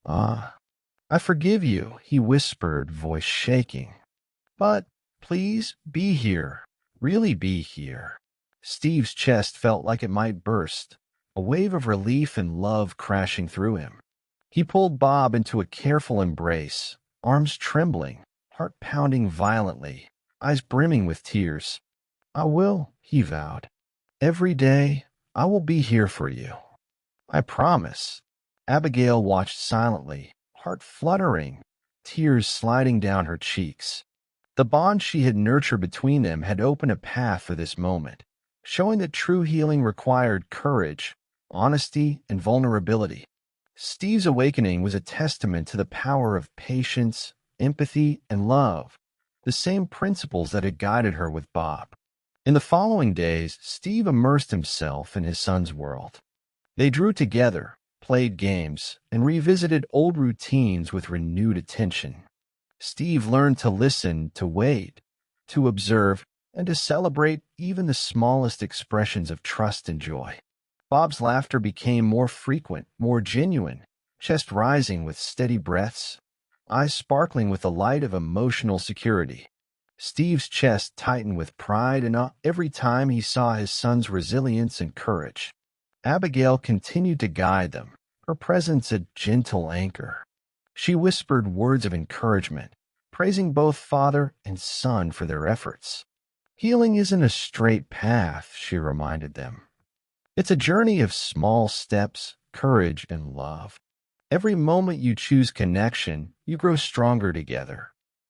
I forgive you," he whispered, voice shaking. "But please be here, really be here." Steve's chest felt like it might burst, a wave of relief and love crashing through him. He pulled Bob into a careful embrace, arms trembling, heart pounding violently, eyes brimming with tears. "I will," he vowed. "Every day, I will be here for you. I promise." Abigail watched silently, heart fluttering, tears sliding down her cheeks. The bond she had nurtured between them had opened a path for this moment, showing that true healing required courage, honesty, and vulnerability. Steve's awakening was a testament to the power of patience, empathy, and love, the same principles that had guided her with Bob. In the following days, Steve immersed himself in his son's world. They drew together, played games, and revisited old routines with renewed attention. Steve learned to listen, to wait, to observe, and to celebrate even the smallest expressions of trust and joy. Bob's laughter became more frequent, more genuine, chest rising with steady breaths, eyes sparkling with the light of emotional security. Steve's chest tightened with pride and awe every time he saw his son's resilience and courage. Abigail continued to guide them, her presence a gentle anchor. She whispered words of encouragement, praising both father and son for their efforts. Healing isn't a straight path, she reminded them. It's a journey of small steps, courage, and love. Every moment you choose connection, you grow stronger together.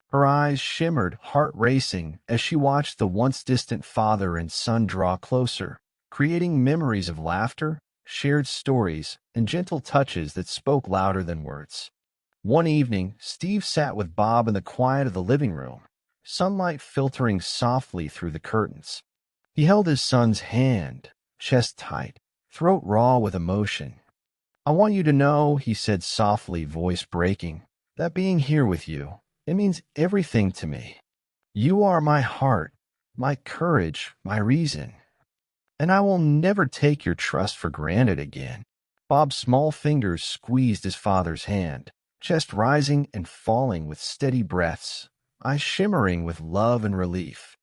Her eyes shimmered, heart racing, as she watched the once distant father and son draw closer, creating memories of laughter, shared stories, and gentle touches that spoke louder than words. One evening, Steve sat with Bob in the quiet of the living room, sunlight filtering softly through the curtains. He held his son's hand, chest tight, throat raw with emotion. "I want you to know," he said softly, voice breaking, "that being here with you, it means everything to me. You are my heart, my courage, my reason, and I will never take your trust for granted again." Bob's small fingers squeezed his father's hand, chest rising and falling with steady breaths, eyes shimmering with love and relief.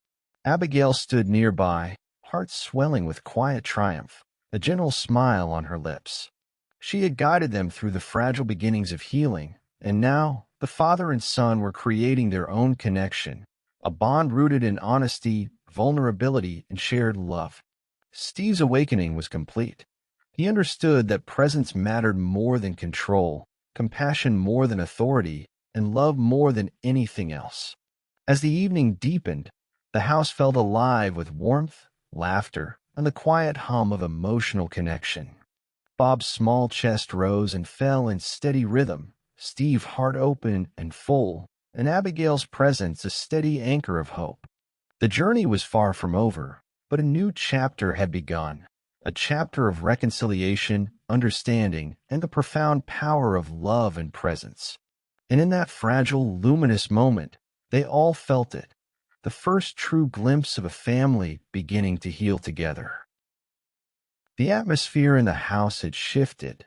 Abigail stood nearby, heart swelling with quiet triumph, a gentle smile on her lips. She had guided them through the fragile beginnings of healing, and now the father and son were creating their own connection, a bond rooted in honesty, vulnerability, and shared love. Steve's awakening was complete. He understood that presence mattered more than control, compassion more than authority, and love more than anything else. As the evening deepened, the house felt alive with warmth, laughter, and the quiet hum of emotional connection. Bob's small chest rose and fell in steady rhythm, Steve heart open and full, and Abigail's presence a steady anchor of hope. The journey was far from over, but a new chapter had begun, a chapter of reconciliation, understanding, and the profound power of love and presence. And in that fragile, luminous moment, they all felt it, the first true glimpse of a family beginning to heal together. The atmosphere in the house had shifted.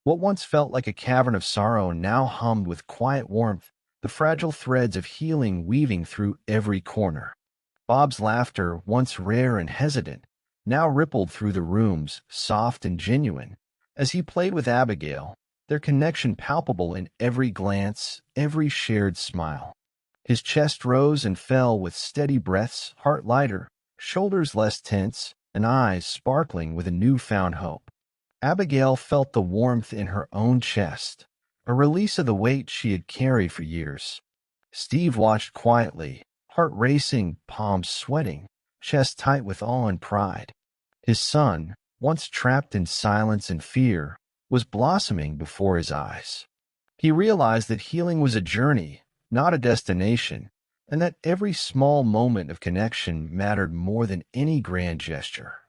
What once felt like a cavern of sorrow now hummed with quiet warmth, the fragile threads of healing weaving through every corner. Bob's laughter, once rare and hesitant, now rippled through the rooms, soft and genuine. As he played with Abigail, their connection palpable in every glance, every shared smile. His chest rose and fell with steady breaths, heart lighter, shoulders less tense, and eyes sparkling with a newfound hope. Abigail felt the warmth in her own chest, a release of the weight she had carried for years. Steve watched quietly, heart racing, palms sweating, chest tight with awe and pride. His son, once trapped in silence and fear, was blossoming before his eyes. He realized that healing was a journey, not a destination, and that every small moment of connection mattered more than any grand gesture.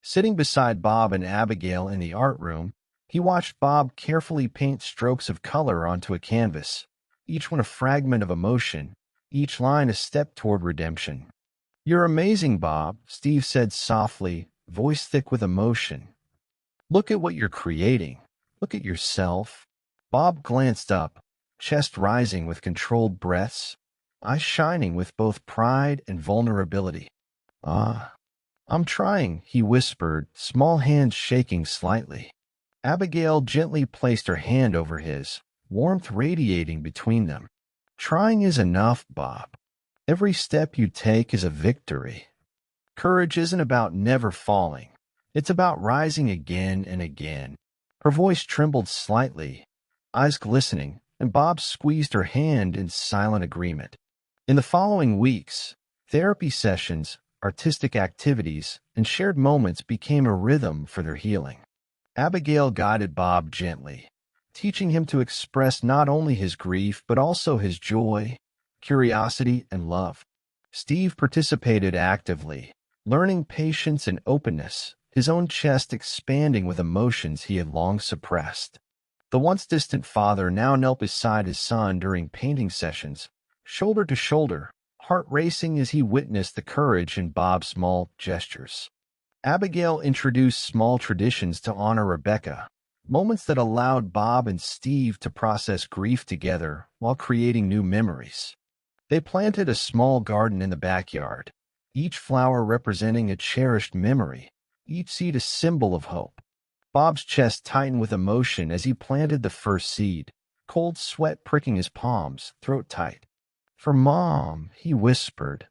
Sitting beside Bob and Abigail in the art room, he watched Bob carefully paint strokes of color onto a canvas, each one a fragment of emotion, each line a step toward redemption. "You're amazing, Bob," Steve said softly, voice thick with emotion. "Look at what you're creating. Look at yourself." Bob glanced up, chest rising with controlled breaths, eyes shining with both pride and vulnerability. "Ah, I'm trying," he whispered, small hands shaking slightly. Abigail gently placed her hand over his, warmth radiating between them. "Trying is enough, Bob. Every step you take is a victory. Courage isn't about never falling. It's about rising again and again." Her voice trembled slightly, eyes glistening, and Bob squeezed her hand in silent agreement. In the following weeks, therapy sessions, artistic activities, and shared moments became a rhythm for their healing. Abigail guided Bob gently, teaching him to express not only his grief but also his joy, curiosity, and love. Steve participated actively, learning patience and openness, his own chest expanding with emotions he had long suppressed. The once distant father now knelt beside his son during painting sessions, shoulder to shoulder, heart racing as he witnessed the courage in Bob's small gestures. Abigail introduced small traditions to honor Rebecca, moments that allowed Bob and Steve to process grief together while creating new memories. They planted a small garden in the backyard, each flower representing a cherished memory, each seed a symbol of hope. Bob's chest tightened with emotion as he planted the first seed, cold sweat pricking his palms, throat tight. "For Mom," he whispered.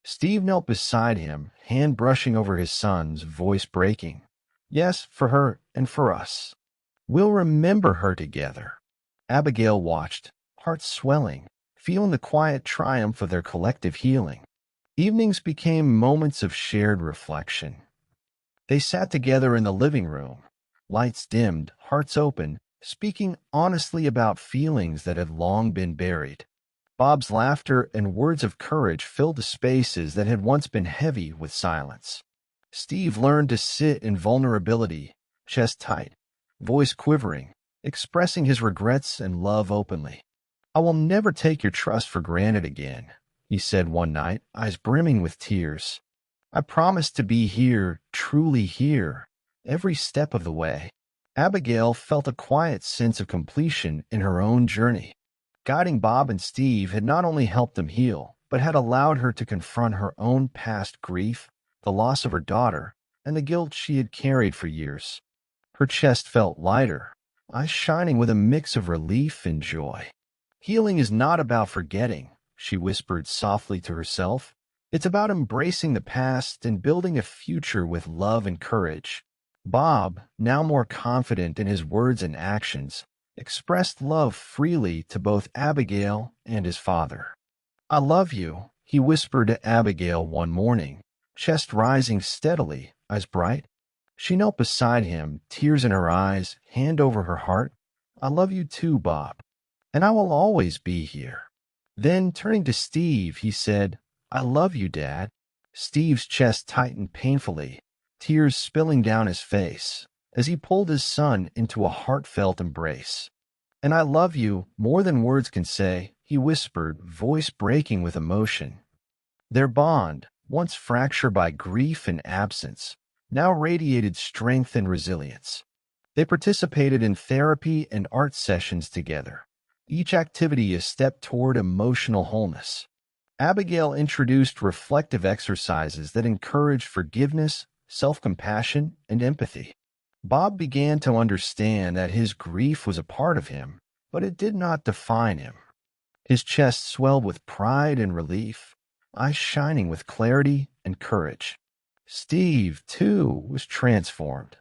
Steve knelt beside him, hand brushing over his son's, voice breaking. "Yes, for her and for us. We'll remember her together." Abigail watched, heart swelling, feeling the quiet triumph of their collective healing. Evenings became moments of shared reflection. They sat together in the living room, lights dimmed, hearts open, speaking honestly about feelings that had long been buried. Bob's laughter and words of courage filled the spaces that had once been heavy with silence. Steve learned to sit in vulnerability, chest tight, voice quivering, expressing his regrets and love openly. "I will never take your trust for granted again," he said one night, eyes brimming with tears. "I promise to be here, truly here, every step of the way." Abigail felt a quiet sense of completion in her own journey. Guiding Bob and Steve had not only helped them heal, but had allowed her to confront her own past grief, the loss of her daughter, and the guilt she had carried for years. Her chest felt lighter, eyes shining with a mix of relief and joy. "Healing is not about forgetting," she whispered softly to herself. "It's about embracing the past and building a future with love and courage." Bob, now more confident in his words and actions, expressed love freely to both Abigail and his father. "I love you," he whispered to Abigail one morning, chest rising steadily, eyes bright. She knelt beside him, tears in her eyes, hand over her heart. "I love you too, Bob, and I will always be here." Then, turning to Steve, he said, "I love you, Dad." Steve's chest tightened painfully, tears spilling down his face, as he pulled his son into a heartfelt embrace. "And I love you more than words can say," he whispered, voice breaking with emotion. Their bond, once fractured by grief and absence, now radiated strength and resilience. They participated in therapy and art sessions together, each activity a step toward emotional wholeness. Abigail introduced reflective exercises that encouraged forgiveness, self-compassion, and empathy. Bob began to understand that his grief was a part of him, but it did not define him. His chest swelled with pride and relief, eyes shining with clarity and courage. Steve, too, was transformed.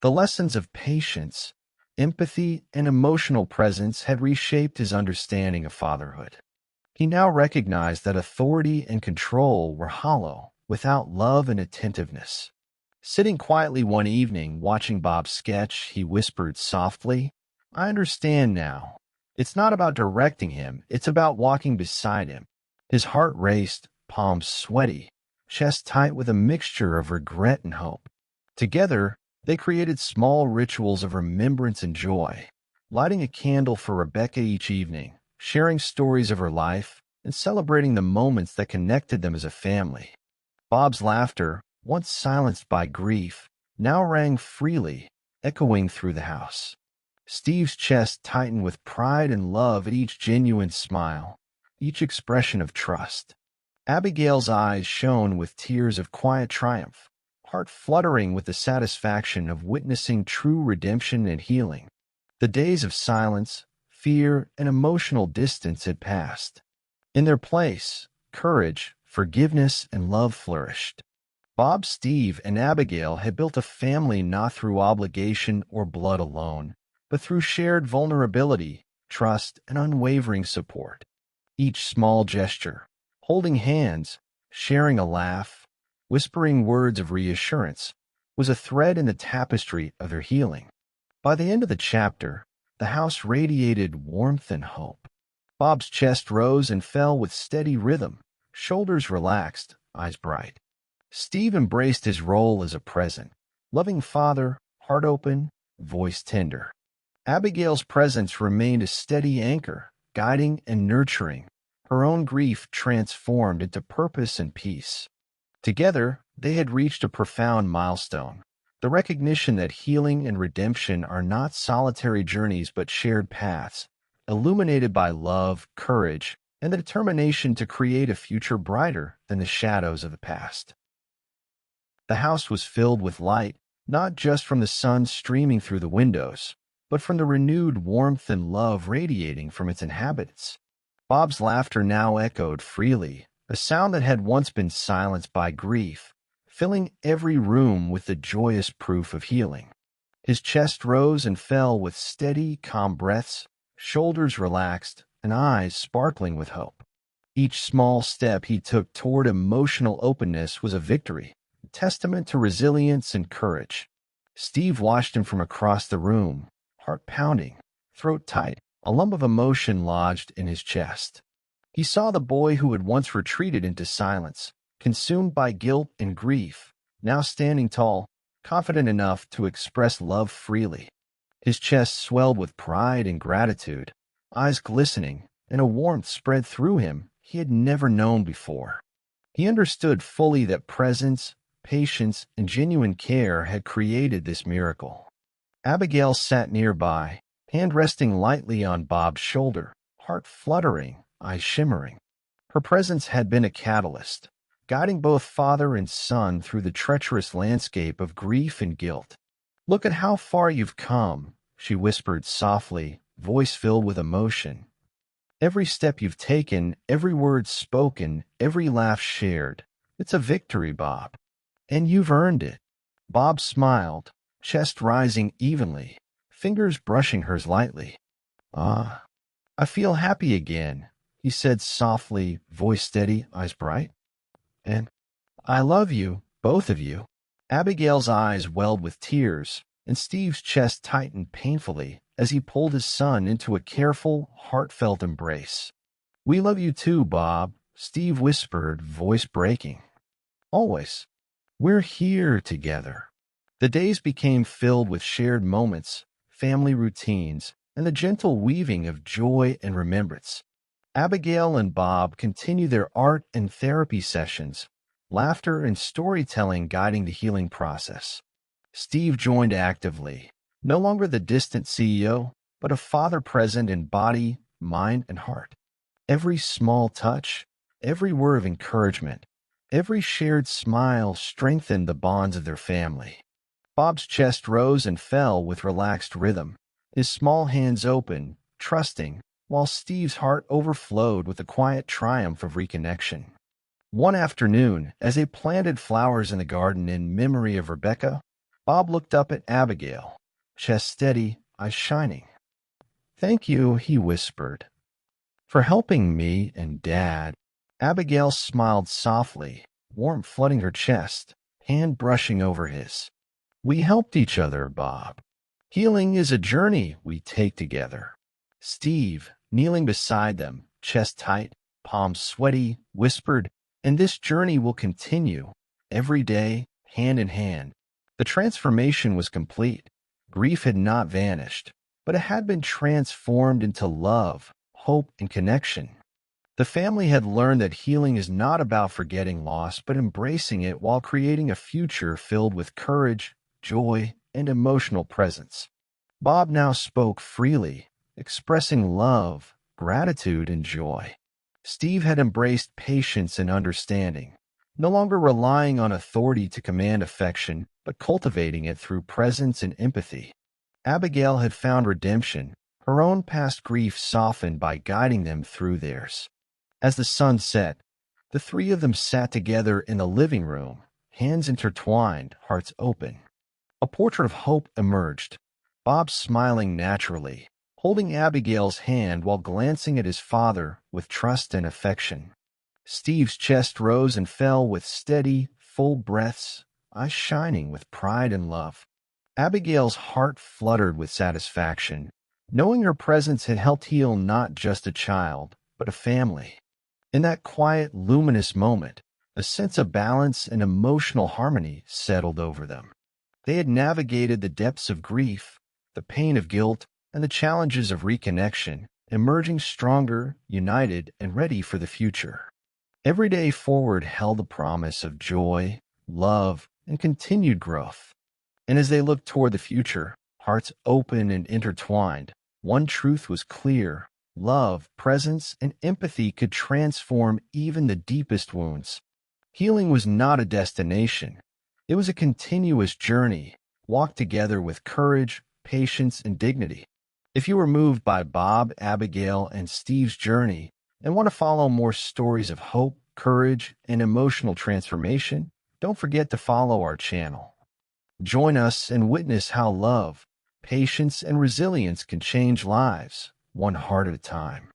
The lessons of patience, empathy, and emotional presence had reshaped his understanding of fatherhood. He now recognized that authority and control were hollow without love and attentiveness. Sitting quietly one evening, watching Bob sketch, he whispered softly, "I understand now. It's not about directing him, it's about walking beside him." His heart raced, palms sweaty, chest tight with a mixture of regret and hope. Together, they created small rituals of remembrance and joy, lighting a candle for Rebecca each evening, sharing stories of her life, and celebrating the moments that connected them as a family. Bob's laughter, once silenced by grief, now rang freely, echoing through the house. Steve's chest tightened with pride and love at each genuine smile, each expression of trust. Abigail's eyes shone with tears of quiet triumph, heart fluttering with the satisfaction of witnessing true redemption and healing. The days of silence, fear, and emotional distance had passed. In their place, courage, forgiveness, and love flourished. Bob, Steve, and Abigail had built a family not through obligation or blood alone, but through shared vulnerability, trust, and unwavering support. Each small gesture, holding hands, sharing a laugh, whispering words of reassurance, was a thread in the tapestry of their healing. By the end of the chapter, the house radiated warmth and hope. Bob's chest rose and fell with steady rhythm, shoulders relaxed, eyes bright. Steve embraced his role as a present, loving father, heart open, voice tender. Abigail's presence remained a steady anchor, guiding and nurturing, her own grief transformed into purpose and peace. Together, they had reached a profound milestone, the recognition that healing and redemption are not solitary journeys but shared paths, illuminated by love, courage, and the determination to create a future brighter than the shadows of the past. The house was filled with light, not just from the sun streaming through the windows, but from the renewed warmth and love radiating from its inhabitants. Bob's laughter now echoed freely, a sound that had once been silenced by grief, filling every room with the joyous proof of healing. His chest rose and fell with steady, calm breaths, shoulders relaxed, and eyes sparkling with hope. Each small step he took toward emotional openness was a victory, a testament to resilience and courage. Steve watched him from across the room, heart pounding, throat tight, a lump of emotion lodged in his chest. He saw the boy who had once retreated into silence, consumed by guilt and grief, now standing tall, confident enough to express love freely. His chest swelled with pride and gratitude, eyes glistening, and a warmth spread through him he had never known before. He understood fully that presence, patience, and genuine care had created this miracle. Abigail sat nearby, hand resting lightly on Bob's shoulder, heart fluttering, eyes shimmering. Her presence had been a catalyst, guiding both father and son through the treacherous landscape of grief and guilt. "Look at how far you've come," she whispered softly, voice filled with emotion. "Every step you've taken, every word spoken, every laugh shared. It's a victory, Bob. And you've earned it." Bob smiled, chest rising evenly, fingers brushing hers lightly. "Ah, I feel happy again," he said softly, voice steady, eyes bright. "And I love you, both of you." Abigail's eyes welled with tears, and Steve's chest tightened painfully as he pulled his son into a careful, heartfelt embrace. "We love you too, Bob," Steve whispered, voice breaking. "Always. We're here together." The days became filled with shared moments, family routines, and the gentle weaving of joy and remembrance. Abigail and Bob continued their art and therapy sessions, laughter and storytelling guiding the healing process. Steve joined actively, no longer the distant CEO, but a father present in body, mind, and heart. Every small touch, every word of encouragement, every shared smile strengthened the bonds of their family. Bob's chest rose and fell with relaxed rhythm, his small hands open, trusting, while Steve's heart overflowed with the quiet triumph of reconnection. One afternoon, as they planted flowers in the garden in memory of Rebecca, Bob looked up at Abigail, chest steady, eyes shining. "Thank you," he whispered, "for helping me and Dad." Abigail smiled softly, warmth flooding her chest, hand brushing over his. "We helped each other, Bob. Healing is a journey we take together." Steve, kneeling beside them, chest tight, palms sweaty, whispered, "And this journey will continue, every day, hand in hand." The transformation was complete. Grief had not vanished, but it had been transformed into love, hope, and connection. The family had learned that healing is not about forgetting loss, but embracing it while creating a future filled with courage, joy, and emotional presence. Bob now spoke freely, expressing love, gratitude, and joy. Steve had embraced patience and understanding, no longer relying on authority to command affection, but cultivating it through presence and empathy. Abigail had found redemption, her own past grief softened by guiding them through theirs. As the sun set, the three of them sat together in the living room, hands intertwined, hearts open. A portrait of hope emerged, Bob smiling naturally, holding Abigail's hand while glancing at his father with trust and affection. Steve's chest rose and fell with steady, full breaths, eyes shining with pride and love. Abigail's heart fluttered with satisfaction, knowing her presence had helped heal not just a child, but a family. In that quiet, luminous moment, a sense of balance and emotional harmony settled over them. They had navigated the depths of grief, the pain of guilt, and the challenges of reconnection, emerging stronger, united, and ready for the future. Every day forward held the promise of joy, love, and continued growth. And as they looked toward the future, hearts open and intertwined, one truth was clear: love, presence, and empathy could transform even the deepest wounds. Healing was not a destination. It was a continuous journey, walked together with courage, patience, and dignity. If you were moved by Bob, Abigail, and Steve's journey and want to follow more stories of hope, courage, and emotional transformation, don't forget to follow our channel. Join us and witness how love, patience, and resilience can change lives, one heart at a time.